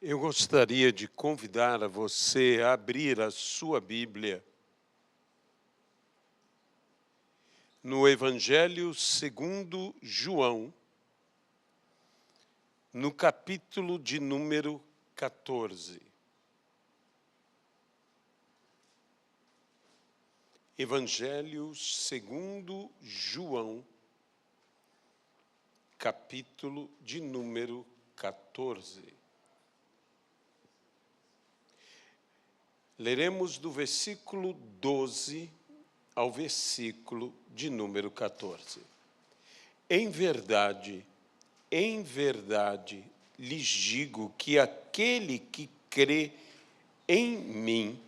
Eu gostaria de convidar a você a abrir a sua Bíblia no Evangelho segundo João, no capítulo de número 14. Evangelho segundo João, capítulo de número 14. Leremos do versículo 12 ao versículo de número 14. Em verdade, lhes digo que aquele que crê em mim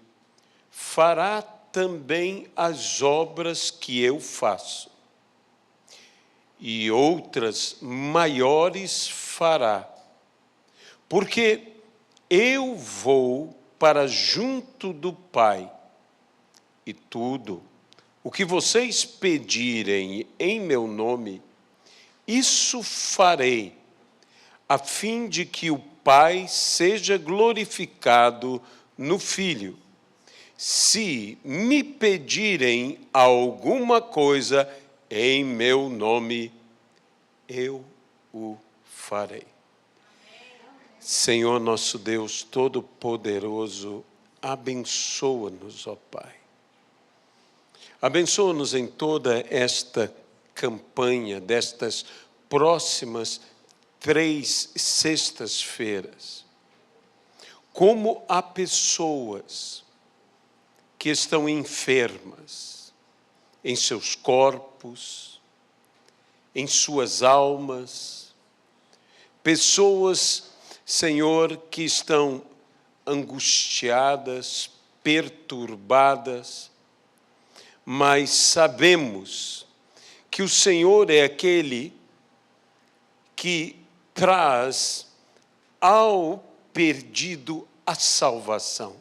fará também as obras que eu faço, e outras maiores fará, porque eu vou para junto do Pai, e tudo o que vocês pedirem em meu nome, isso farei, a fim de que o Pai seja glorificado no Filho. Se me pedirem alguma coisa em meu nome, eu o farei. Senhor nosso Deus Todo-Poderoso, abençoa-nos, ó Pai. Abençoa-nos em toda esta campanha destas próximas 3 sextas-feiras. Como há pessoas que estão enfermas em seus corpos, em suas almas, pessoas, Senhor, que estão angustiadas, perturbadas, mas sabemos que o Senhor é aquele que traz ao perdido a salvação,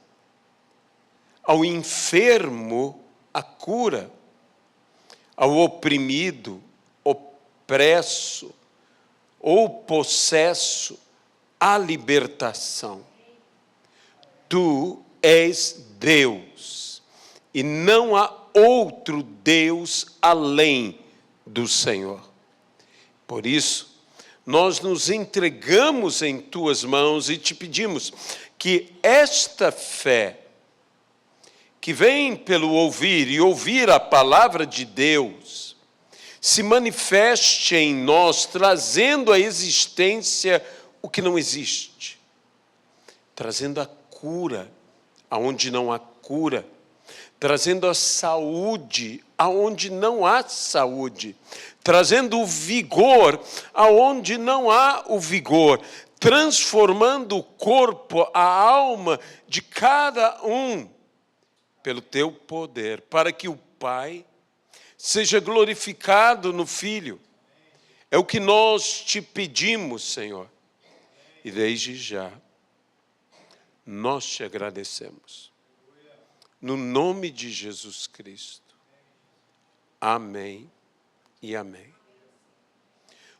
ao enfermo a cura, ao oprimido, opresso ou possesso a libertação. Tu és Deus, e não há outro Deus além do Senhor. Por isso, nós nos entregamos em tuas mãos e te pedimos que esta fé, que vem pelo ouvir e ouvir a palavra de Deus, se manifeste em nós, trazendo à existência o que não existe, trazendo a cura aonde não há cura, trazendo a saúde aonde não há saúde, trazendo o vigor aonde não há o vigor, transformando o corpo, a alma de cada um pelo teu poder, para que o Pai seja glorificado no Filho. É o que nós te pedimos, Senhor. E desde já, nós te agradecemos. No nome de Jesus Cristo. Amém e amém.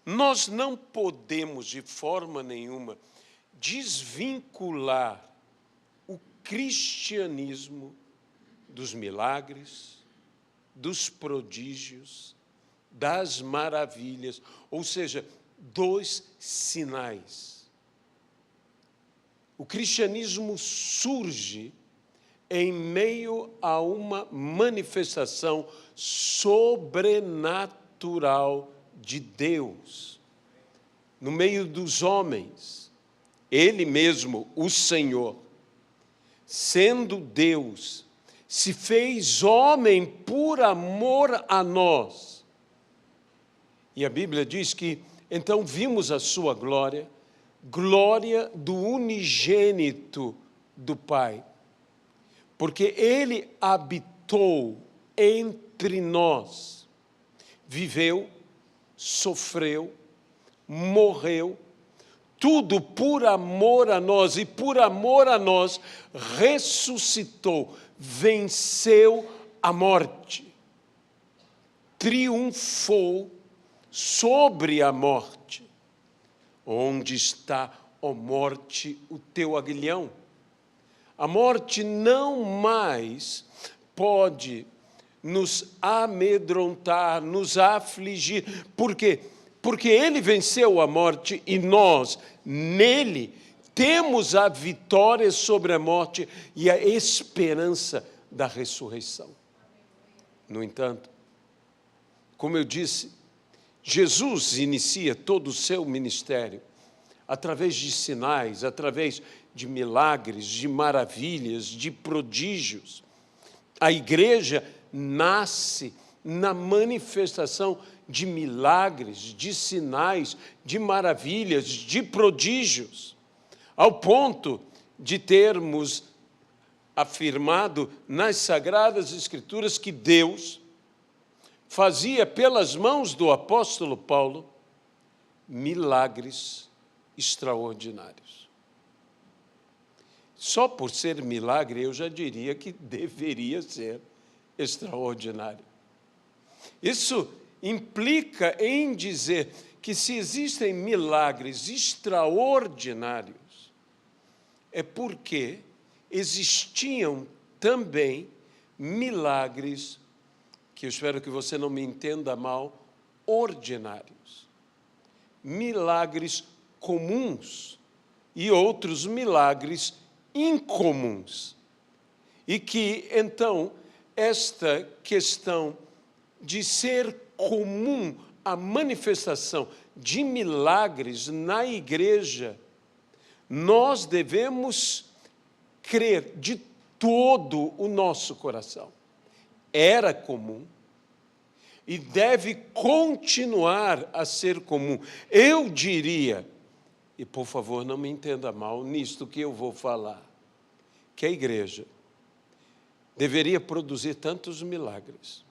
Nós não podemos, de forma nenhuma, desvincular o cristianismo dos milagres, dos prodígios, das maravilhas, ou seja, dos sinais. O cristianismo surge em meio a uma manifestação sobrenatural de Deus, no meio dos homens. Ele mesmo, o Senhor, sendo Deus, se fez homem por amor a nós. E a Bíblia diz que, então, vimos a sua glória, glória do unigênito do Pai, porque ele habitou entre nós, viveu, sofreu, morreu, tudo por amor a nós, e por amor a nós ressuscitou, venceu a morte, triunfou sobre a morte. Onde está ó morte, o teu aguilhão. A morte não mais pode nos amedrontar, nos afligir. Por quê? Porque ele venceu a morte e nós, nele, temos a vitória sobre a morte e a esperança da ressurreição. No entanto, como eu disse, Jesus inicia todo o seu ministério através de sinais, através de milagres, de maravilhas, de prodígios. A igreja nasce na manifestação de milagres, de sinais, de maravilhas, de prodígios, ao ponto de termos afirmado nas Sagradas Escrituras que Deus fazia pelas mãos do apóstolo Paulo milagres extraordinários. Só por ser milagre, eu já diria que deveria ser extraordinário. Isso implica em dizer que se existem milagres extraordinários, é porque existiam também milagres, que eu espero que você não me entenda mal, ordinários. Milagres comuns e outros milagres incomuns. E que, então, esta questão de ser comum a manifestação de milagres na igreja, nós devemos crer de todo o nosso coração. Era comum e deve continuar a ser comum. Eu diria, e por favor não me entenda mal nisto que eu vou falar, que a igreja deveria produzir tantos milagres,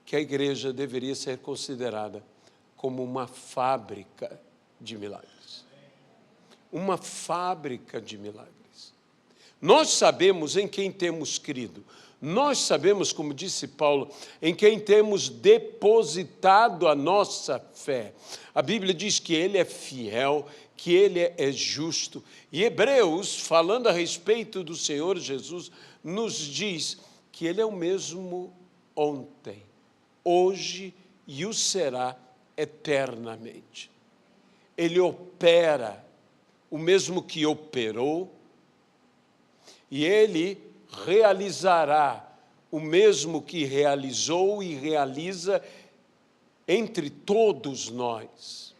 que a igreja deveria ser considerada como uma fábrica de milagres. Uma fábrica de milagres. Nós sabemos em quem temos crido. Nós sabemos, como disse Paulo, em quem temos depositado a nossa fé. A Bíblia diz que Ele é fiel, que Ele é justo. E Hebreus, falando a respeito do Senhor Jesus, nos diz que Ele é o mesmo ontem, hoje e o será eternamente. Ele opera o mesmo que operou e Ele realizará o mesmo que realizou e realiza entre todos nós.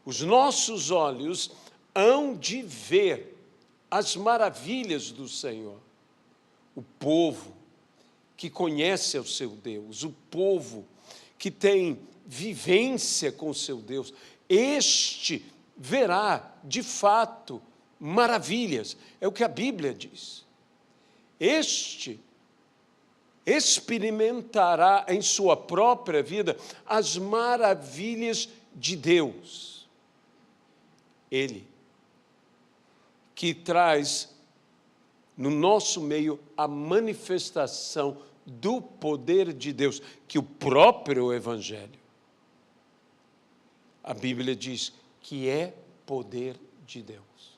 Os nossos olhos hão de ver as maravilhas do Senhor. O povo que conhece o seu Deus, o povo que tem vivência com o seu Deus, este verá, de fato, maravilhas. É o que a Bíblia diz. Este experimentará em sua própria vida as maravilhas de Deus. Ele, que traz no nosso meio a manifestação do poder de Deus, que o próprio Evangelho, a Bíblia diz que é poder de Deus,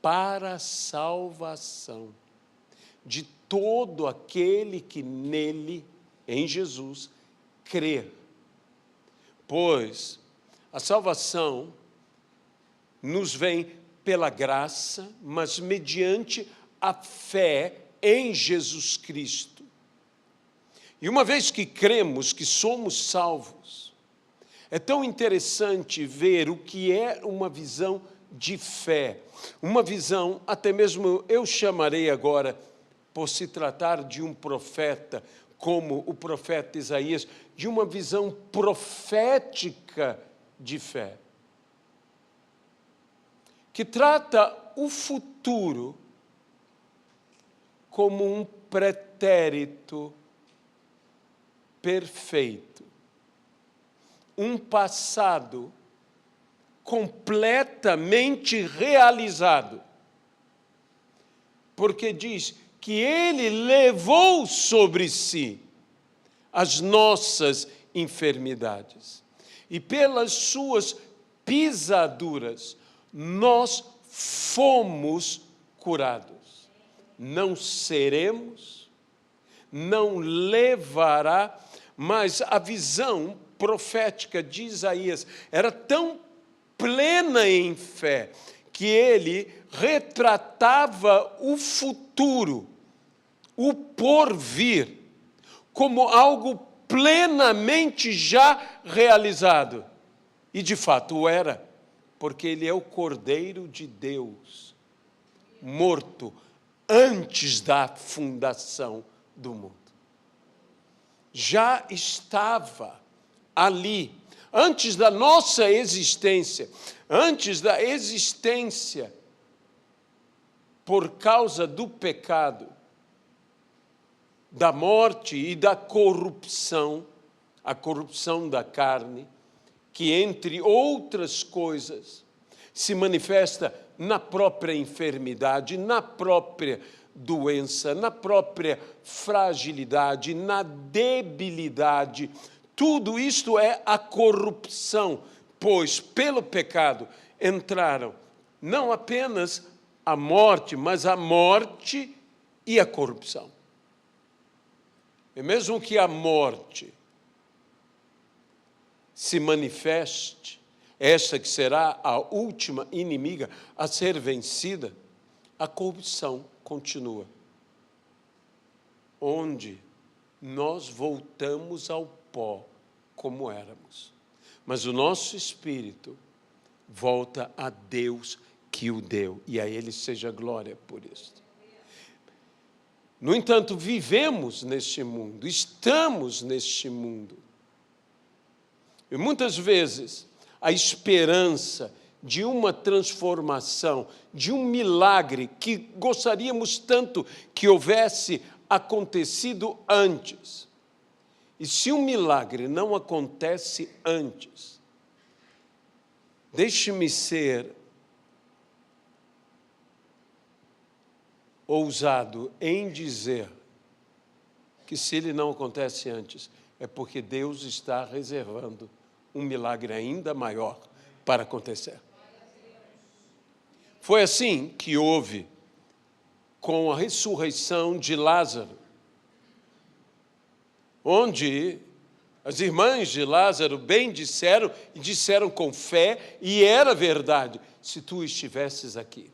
para a salvação de todo aquele que nele, em Jesus, crer. Pois a salvação nos vem pela graça, mas mediante a fé em Jesus Cristo. E uma vez que cremos que somos salvos, é tão interessante ver o que é uma visão de fé, uma visão, até mesmo eu chamarei agora, por se tratar de um profeta, como o profeta Isaías, de uma visão profética de fé, que trata o futuro como um pretérito perfeito, um passado completamente realizado, porque diz que Ele levou sobre si as nossas enfermidades e pelas suas pisaduras nós fomos curados. Não seremos, não levará, mas a visão profética de Isaías era tão plena em fé que ele retratava o futuro, o porvir, como algo plenamente já realizado. E de fato o era, porque ele é o Cordeiro de Deus, morto antes da fundação do mundo. Já estava ali, antes da nossa existência, antes da existência por causa do pecado, da morte e da corrupção, a corrupção da carne, que, entre outras coisas, se manifesta na própria enfermidade, na própria doença, na própria fragilidade, na debilidade. Tudo isto é a corrupção, pois pelo pecado entraram não apenas a morte, mas a morte e a corrupção. E mesmo que a morte se manifeste, esta que será a última inimiga a ser vencida, a corrupção continua. Onde nós voltamos ao pó como éramos. Mas o nosso espírito volta a Deus que o deu, e a Ele seja glória por isto. No entanto, vivemos neste mundo, estamos neste mundo. E muitas vezes a esperança de uma transformação, de um milagre que gostaríamos tanto que houvesse acontecido antes. E se um milagre não acontece antes, deixe-me ser ousado em dizer que se ele não acontece antes, é porque Deus está reservando um milagre ainda maior para acontecer. Foi assim que houve com a ressurreição de Lázaro, onde as irmãs de Lázaro bem disseram, e disseram com fé, e era verdade, se tu estivesses aqui,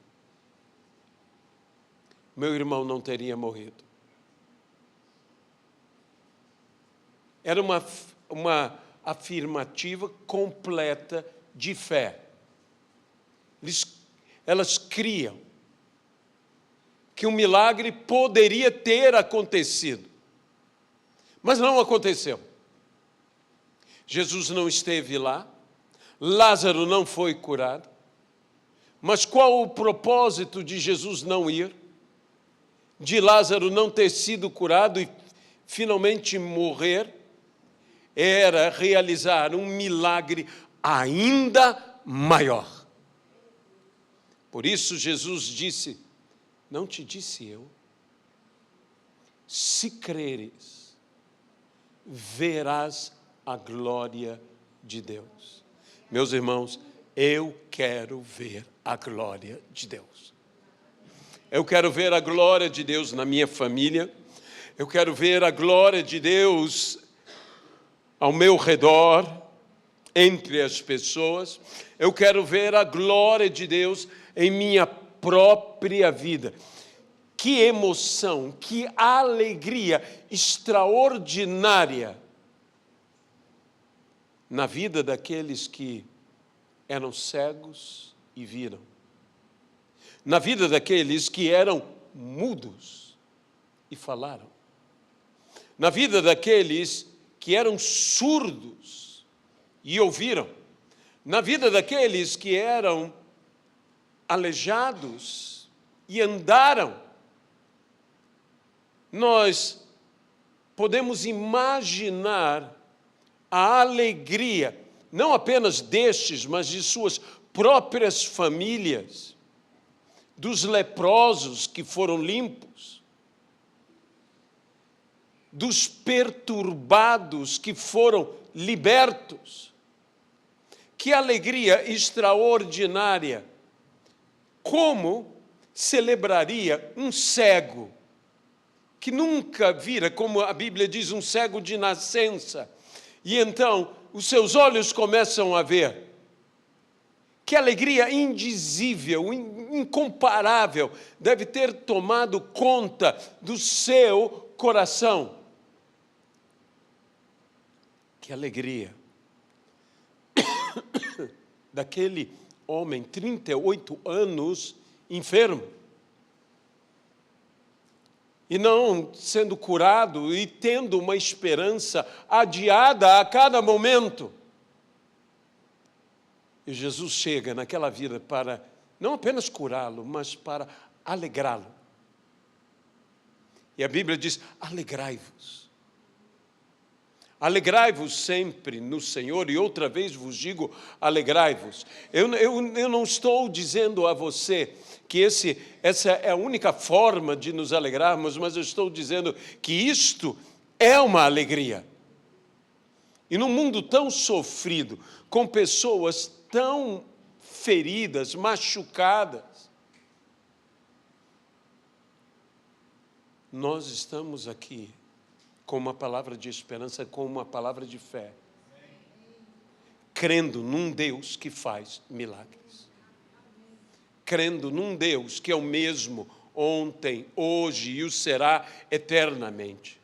meu irmão não teria morrido. Era uma afirmativa completa de fé. Elas criam que um milagre poderia ter acontecido, mas não aconteceu. Jesus não esteve lá, Lázaro não foi curado, mas qual o propósito de Jesus não ir? De Lázaro não ter sido curado e finalmente morrer? Era realizar um milagre ainda maior. Por isso Jesus disse, não te disse eu, se creres, verás a glória de Deus. Meus irmãos, eu quero ver a glória de Deus. Eu quero ver a glória de Deus na minha família, eu quero ver a glória de Deus ao meu redor, entre as pessoas, eu quero ver a glória de Deus em minha própria vida. Que emoção, que alegria extraordinária na vida daqueles que eram cegos e viram. Na vida daqueles que eram mudos e falaram. Na vida daqueles que eram surdos e ouviram. Na vida daqueles que eram aleijados e andaram. Nós podemos imaginar a alegria, não apenas destes, mas de suas próprias famílias, dos leprosos que foram limpos, dos perturbados que foram libertos. Que alegria extraordinária como celebraria um cego, que nunca vira, como a Bíblia diz, um cego de nascença, e então os seus olhos começam a ver. Que alegria indizível, incomparável, deve ter tomado conta do seu coração. Que alegria daquele homem, 38 anos, enfermo. E não sendo curado e tendo uma esperança adiada a cada momento. E Jesus chega naquela vida para não apenas curá-lo, mas para alegrá-lo. E a Bíblia diz, alegrai-vos. Alegrai-vos sempre no Senhor, e outra vez vos digo, alegrai-vos. Eu não estou dizendo a você que essa é a única forma de nos alegrarmos, mas eu estou dizendo que isto é uma alegria. E num mundo tão sofrido, com pessoas tão feridas, machucadas, nós estamos aqui com uma palavra de esperança, com uma palavra de fé, crendo num Deus que faz milagres, crendo num Deus que é o mesmo ontem, hoje e o será eternamente.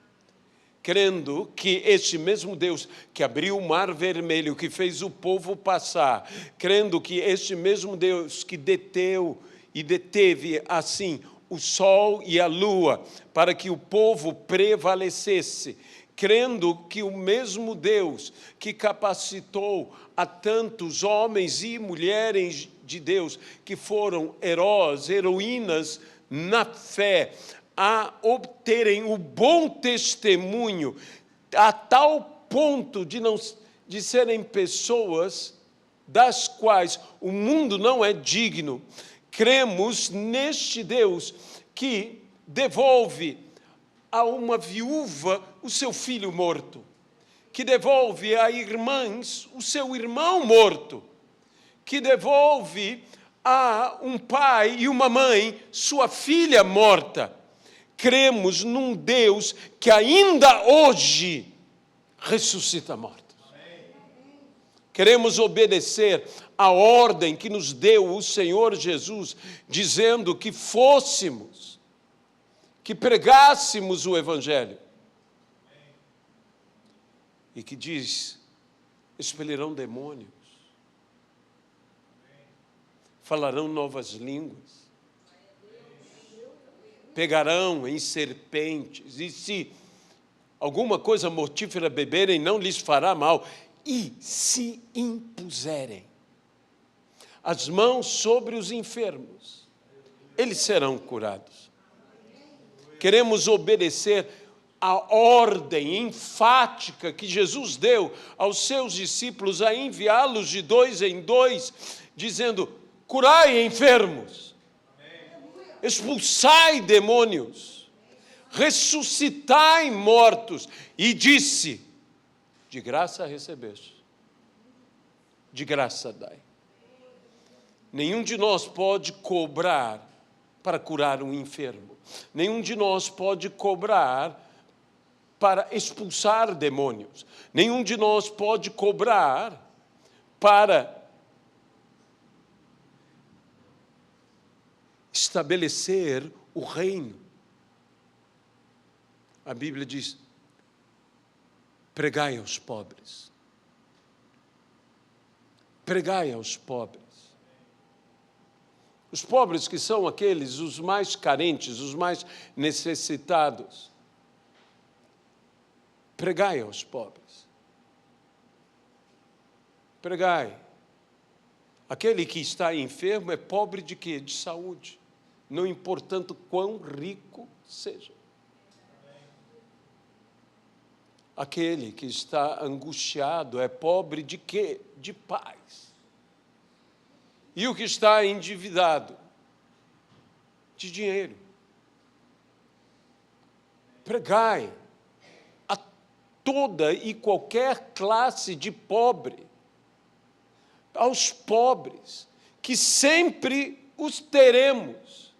Crendo que este mesmo Deus que abriu o mar vermelho, que fez o povo passar, crendo que este mesmo Deus que deteu e deteve assim o sol e a lua para que o povo prevalecesse, crendo que o mesmo Deus que capacitou a tantos homens e mulheres de Deus que foram heróis, heroínas na fé, a obterem o bom testemunho a tal ponto de serem pessoas das quais o mundo não é digno. Cremos neste Deus que devolve a uma viúva o seu filho morto, que devolve a irmãs o seu irmão morto, que devolve a um pai e uma mãe sua filha morta. Cremos num Deus que ainda hoje ressuscita mortos. Queremos obedecer a ordem que nos deu o Senhor Jesus, dizendo que fôssemos, que pregássemos o Evangelho. E que diz, expelirão demônios, falarão novas línguas, pegarão em serpentes, e se alguma coisa mortífera beberem, não lhes fará mal, e se impuserem as mãos sobre os enfermos, eles serão curados. Queremos obedecer a ordem enfática que Jesus deu aos seus discípulos a enviá-los de 2 em 2, dizendo, curai enfermos, expulsai demônios, ressuscitai mortos, e disse, de graça recebeste, de graça dai. Nenhum de nós pode cobrar para curar um enfermo. Nenhum de nós pode cobrar para expulsar demônios. Nenhum de nós pode cobrar para estabelecer o reino. A Bíblia diz, pregai aos pobres. Pregai aos pobres. Os pobres que são aqueles, os mais carentes, os mais necessitados. Pregai aos pobres. Pregai. Aquele que está enfermo é pobre de quê? De saúde. Não importando quão rico seja. Aquele que está angustiado é pobre de quê? De paz. E o que está endividado? De dinheiro. Pregai a toda e qualquer classe de pobre, aos pobres, que sempre os teremos.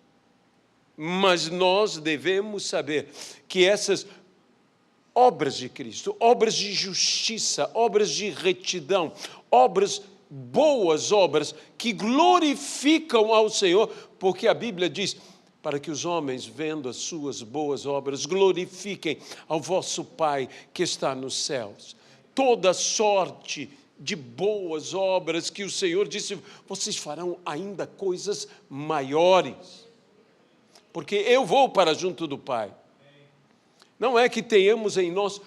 Mas nós devemos saber que essas obras de Cristo, obras de justiça, obras de retidão, obras, boas obras, que glorificam ao Senhor, porque a Bíblia diz, para que os homens, vendo as suas boas obras, glorifiquem ao vosso Pai que está nos céus. Toda sorte de boas obras que o Senhor disse, vocês farão ainda coisas maiores, porque eu vou para junto do Pai. Não é que tenhamos em nós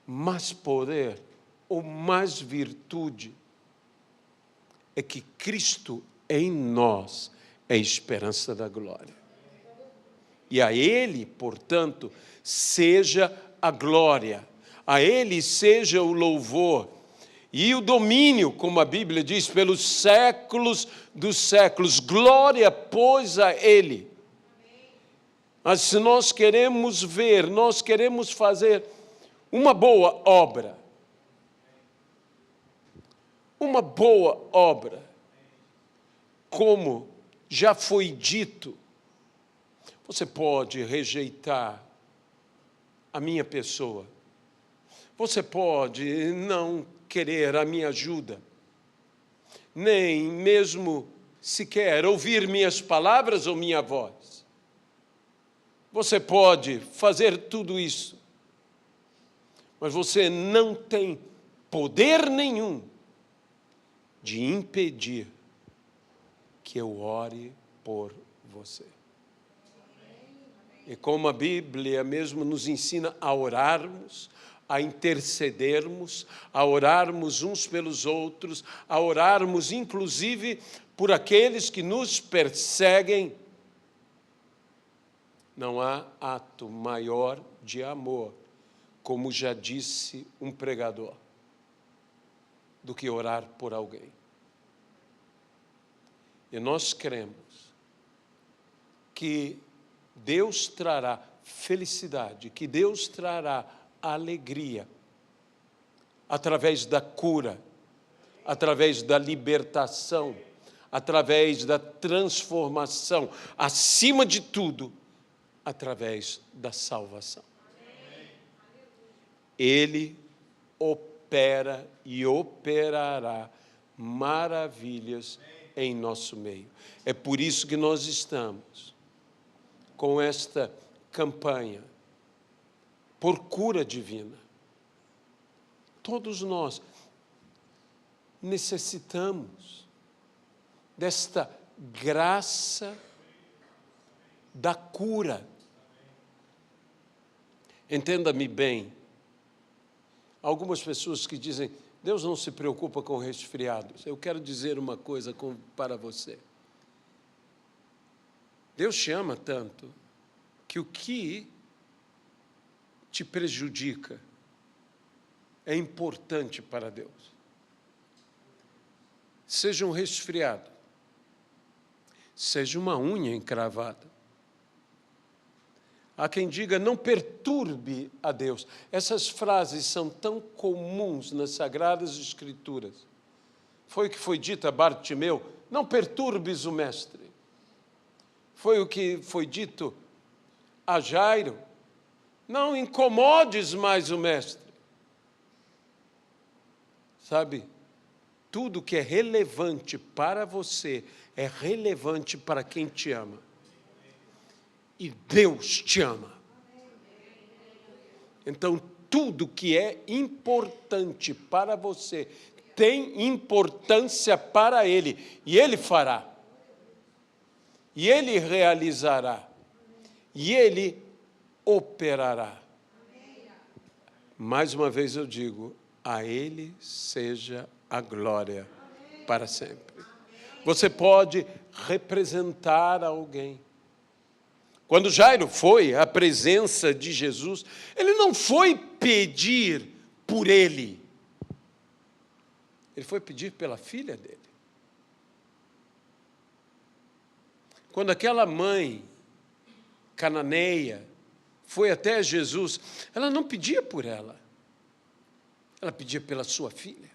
mais poder ou mais virtude, é que Cristo em nós é a esperança da glória. E a Ele, portanto, seja a glória, a Ele seja o louvor e o domínio, como a Bíblia diz, pelos séculos dos séculos. Glória, pois, a Ele. Mas se nós queremos ver, nós queremos fazer uma boa obra, como já foi dito, você pode rejeitar a minha pessoa, você pode não querer a minha ajuda, nem mesmo sequer ouvir minhas palavras ou minha voz. Você pode fazer tudo isso, mas você não tem poder nenhum de impedir que eu ore por você. E como a Bíblia mesmo nos ensina a orarmos, a intercedermos, a orarmos uns pelos outros, a orarmos inclusive por aqueles que nos perseguem, não há ato maior de amor, como já disse um pregador, do que orar por alguém. E nós cremos que Deus trará felicidade, que Deus trará alegria, através da cura, através da libertação, através da transformação, acima de tudo, através da salvação. Ele opera e operará maravilhas em nosso meio. É por isso que nós estamos com esta campanha por cura divina. Todos nós necessitamos desta graça da cura. Entenda-me bem, algumas pessoas que dizem, Deus não se preocupa com resfriados. Eu quero dizer uma coisa para você. Deus te ama tanto que o que te prejudica é importante para Deus. Seja um resfriado, seja uma unha encravada. Há quem diga, não perturbe a Deus. Essas frases são tão comuns nas Sagradas Escrituras. Foi o que foi dito a Bartimeu, não perturbes o Mestre. Foi o que foi dito a Jairo, não incomodes mais o Mestre. Sabe, tudo que é relevante para você é relevante para quem te ama. E Deus te ama. Então, tudo que é importante para você tem importância para Ele. E Ele fará. E Ele realizará. E Ele operará. Mais uma vez eu digo, a Ele seja a glória para sempre. Você pode representar alguém. Quando Jairo foi à presença de Jesus, ele não foi pedir por ele. Ele foi pedir pela filha dele. Quando aquela mãe cananeia foi até Jesus, ela não pedia por ela. Ela pedia pela sua filha.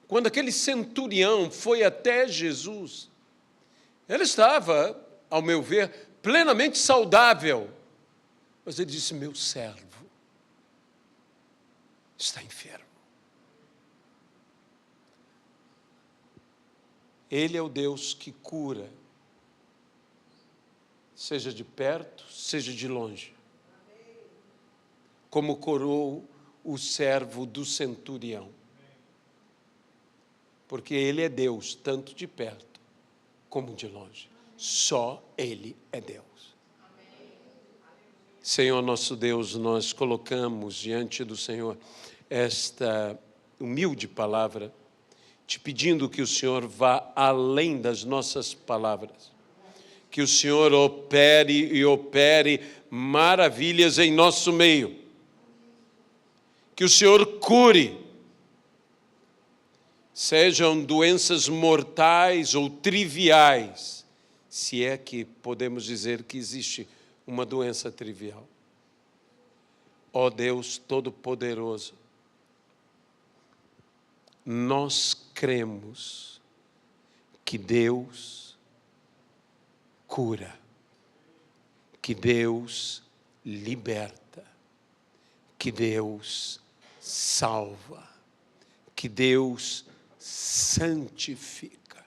Quando aquele centurião foi até Jesus, Ele estava, ao meu ver, plenamente saudável. Mas ele disse, meu servo está enfermo. Ele é o Deus que cura, seja de perto, seja de longe. Como curou o servo do centurião. Porque ele é Deus, tanto de perto como de longe. Só ele é Deus. Senhor nosso Deus, nós colocamos diante do Senhor esta humilde palavra, te pedindo que o Senhor vá além das nossas palavras, que o Senhor opere maravilhas em nosso meio, que o Senhor cure, sejam doenças mortais ou triviais, se é que podemos dizer que existe uma doença trivial. Ó Deus Todo-Poderoso, nós cremos que Deus cura, que Deus liberta, que Deus salva, que Deus santifica.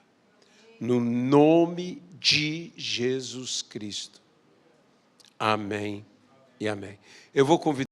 No nome de Jesus Cristo. Amém e amém. Eu vou convidar